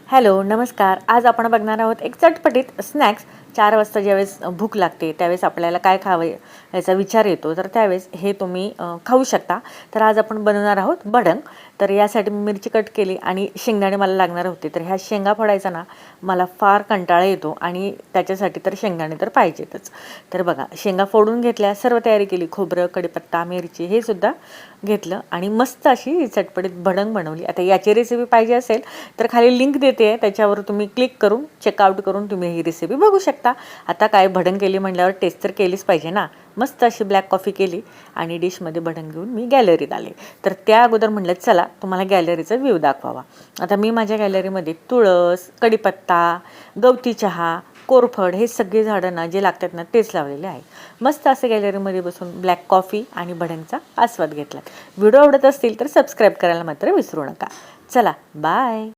Hello नमस्कार. आज आपण बघणार आहोत एक चटपटीत स्नॅक्स. 4 वाजता ज्यावेळेस भूक लागते त्यावेळेस आपल्याला काय खावं याचा विचार येतो, तर त्यावेळेस हे तुम्ही खाऊ शकता. तर आज आपण बनवणार आहोत भडंग. तर यासाठी मी मिरची कट केली आणि शेंगदाणे मला लागणार होते. तर ह्या शेंगा फोडायचा ना मला फार कंटाळा येतो आणि त्याच्यासाठी तर शेंगदाणे तर पाहिजेतच. तर बघा, शेंगा फोडून घेतल्या, सर्व तयारी केली, खोबरं, कढीपत्ता, मिरची हे सुद्धा घेतलं आणि मस्त अशी चटपटीत भडंग बनवली. आता याची रेसिपी पाहिजे असेल तर खाली लिंक देते, त्याच्यावर तुम्ही क्लिक करून चेकआउट करून तुम्ही ही रेसिपी बघू शकता. आता काय, भडंग केली म्हटल्यावर टेस्ट तर केलीच पाहिजे ना. मस्त अशी ब्लॅक कॉफी केली आणि डिशमध्ये भडंग घेऊन मी गॅलरीत आले. तर त्या अगोदर म्हटलं चला तुम्हाला गॅलरीचा व्ह्यू दाखवावा. आता मी माझ्या गॅलरीमध्ये तुळस, कढीपत्ता, गवती चहा, कोरफड हे सगळे झाडं ना जे लागतात ना तेच लावलेले आहे. मस्त असं गॅलरीमध्ये बसून ब्लॅक कॉफी आणि भडंगचा आस्वाद घेतला. व्हिडिओ आवडत असतील तर सबस्क्राईब करायला मात्र विसरू नका. चला बाय.